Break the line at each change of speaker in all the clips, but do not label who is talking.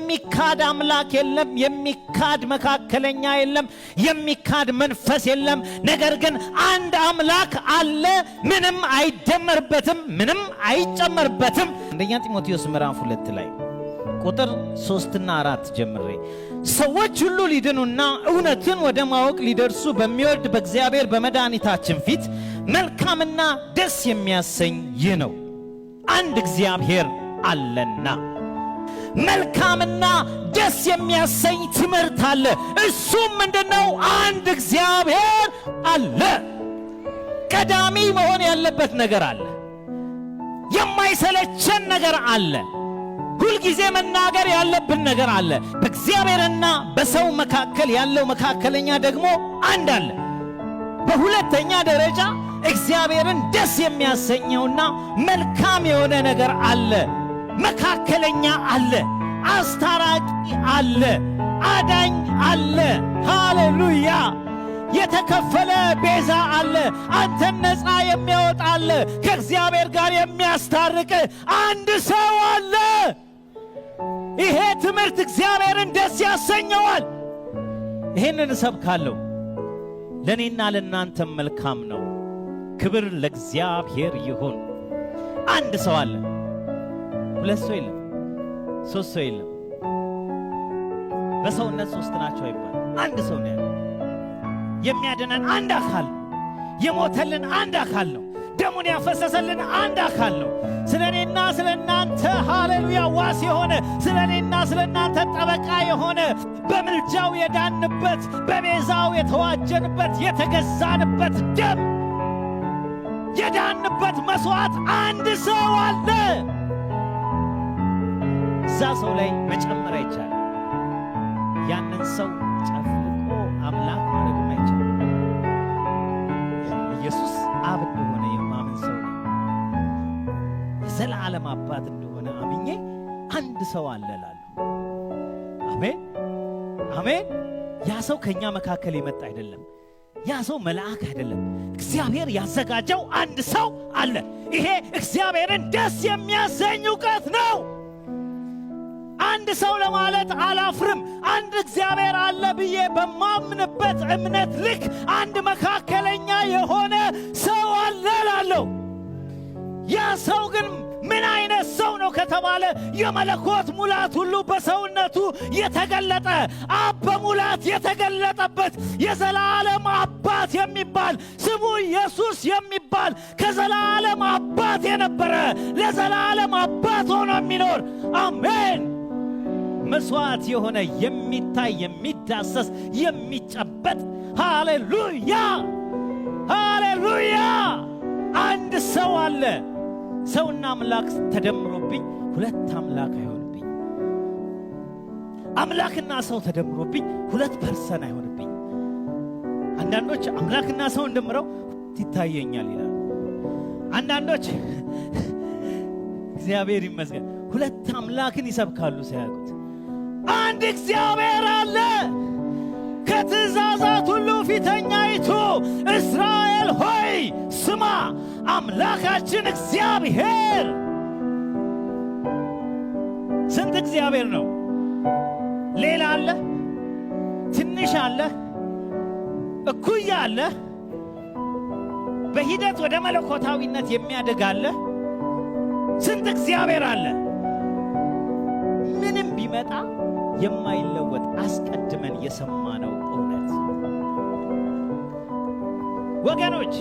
የሚካድ አምላክ የለም፣ የሚካድ መካከለኛ የለም፣ የሚካድ መንፈስ የለም። ነገር ግን አንድ አምላክ አለ፣ ምንም አይደመርበትም፣ ምንም አይጨመርበትም። አንደኛ ጢሞቴዎስ ምዕራፍ 2 ላይ ቁጥር 3 እና 4 ጀምሬ ሰዎች ሁሉ ሊድኑና እውነትን ወደ ማወቅ ሊደርሱ በሚወድ በእግዚአብሔር በመድኃኒታችን ፊት መልካምና ደስ የሚያሰኝ ይህ ነው፣ አንድ እግዚአብሔር አለና። መልካምና ደስ የሚያሰኝ ትምህርት አለ። እሱም ምንድነው? አንድ እግዚአብሔር አለ። ቀዳሚ መሆን ያለበት ነገር አለ። የማይሰለቸን ነገር አለ። ሁልጊዜ መናገር ያለብን ነገር አለ። በእግዚአብሔርና በሰው መካከል ያለው መካከለኛ ደግሞ አንድ አለ። በሁለተኛ ደረጃ እግዚአብሔርን ደስ የሚያሰኘውና መልካም የሆነ ነገር አለ። መካከለኛ አለ፣ አስታራቂ አለ፣ አዳኝ አለ። ሃሌሉያ! የተከፈለ ቤዛ አለ። አንተን ነፃ የሚያወጣ አለ። ከእግዚአብሔር ጋር የሚያስታርቅ አንድ ሰው አለ። ይሄ ትምህርት እግዚአብሔርን ደስ ያሰኘዋል። ይሄንን እሰብካለሁ። ለእኔና ለእናንተም መልካም ነው። ክብር ለእግዚአብሔር ይሁን። አንድ ሰው አለ። ሁለት ሰው የለም፣ ሶስት ሰው የለም። በሰውነት ሶስት ናቸው አይባል። አንድ ሰው ነው ያለው። የሚያድነን አንድ አካል፣ የሞተልን አንድ አካል ነው። ደሙን ያፈሰሰልን አንድ አካል ነው። ስለኔና ስለናንተ ሃሌሉያ ዋስ የሆነ ስለኔና ስለናንተ ጠበቃ የሆነ በምልጃው የዳንበት በቤዛው የተዋጀንበት የተገዛንበት ደም የዳንበት መስዋዕት አንድ ሰው አለ። እዛ ሰው ላይ መጨመር አይቻልም። ያንን ሰው ጨፍልቆ አምላክ ማድረግ አይቻልም። ኢየሱስ አብ እንደሆነ የማምን ሰው ነው። የዘላለም አባት እንደሆነ አምኜ አንድ ሰው አለ እላለሁ። አሜን አሜን። ያ ሰው ከኛ መካከል የመጣ አይደለም። ያ ሰው መልአክ አይደለም። እግዚአብሔር ያዘጋጀው አንድ ሰው አለ። ይሄ እግዚአብሔርን ደስ የሚያሰኝ እውቀት ነው። አንድ ሰው ለማለት አላፍርም። አንድ እግዚአብሔር አለ ብዬ በማምንበት እምነት ልክ አንድ መካከለኛ የሆነ ሰው አለ እላለሁ። ያ ሰው ግን ምን አይነት ሰው ነው ከተባለ የመለኮት ሙላት ሁሉ በሰውነቱ የተገለጠ አብ በሙላት የተገለጠበት የዘላለም አባት የሚባል ስሙ ኢየሱስ የሚባል ከዘላለም አባት የነበረ ለዘላለም አባት ሆኖ የሚኖር አሜን። መስዋዕት የሆነ የሚታይ የሚዳሰስ የሚጨበጥ ሃሌሉያ ሃሌሉያ አንድ ሰው አለ። ሰውና አምላክ ተደምሮብኝ ሁለት አምላክ አይሆንብኝ። አምላክና ሰው ተደምሮብኝ ሁለት ፐርሰን አይሆንብኝ። አንዳንዶች አምላክና ሰው እንደምረው ይታየኛል ይላል። አንዳንዶች እግዚአብሔር ይመስገን ሁለት አምላክን ይሰብካሉ ሳያውቁት። አንድ እግዚአብሔር አለ። ከትእዛዛት ሁሉ ፊተኛይቱ እስራኤል ሆይ ስማ፣ አምላካችን እግዚአብሔር። ስንት እግዚአብሔር ነው? ሌላ አለ? ትንሽ አለ? እኩያ አለ? በሂደት ወደ መለኮታዊነት የሚያድግ አለ? ስንት እግዚአብሔር አለ? ምንም ቢመጣ የማይለወጥ አስቀድመን የሰማነው እውነት ወገኖች፣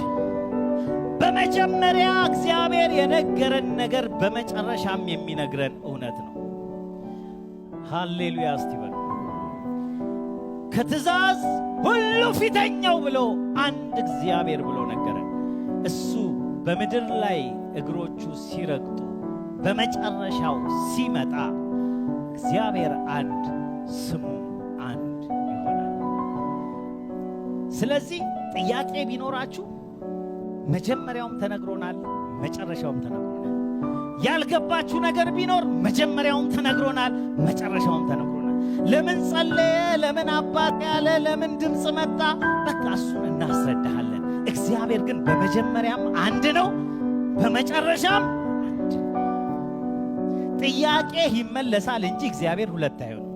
በመጀመሪያ እግዚአብሔር የነገረን ነገር በመጨረሻም የሚነግረን እውነት ነው። ሃሌሉያ እስቲ በሉ። ከትእዛዝ ሁሉ ፊተኛው ብሎ አንድ እግዚአብሔር ብሎ ነገረን። እሱ በምድር ላይ እግሮቹ ሲረግጡ በመጨረሻው ሲመጣ እግዚአብሔር አንድ፣ ስሙ አንድ ይሆናል። ስለዚህ ጥያቄ ቢኖራችሁ መጀመሪያውም ተነግሮናል፣ መጨረሻውም ተነግሮናል። ያልገባችሁ ነገር ቢኖር መጀመሪያውም ተነግሮናል፣ መጨረሻውም ተነግሮናል። ለምን ጸለየ፣ ለምን አባት ያለ፣ ለምን ድምፅ መጣ፣ በቃ እሱን እናስረዳሃለን። እግዚአብሔር ግን በመጀመሪያም አንድ ነው፣ በመጨረሻም አንድ። ጥያቄ ይመለሳል እንጂ እግዚአብሔር ሁለት አይሆንም።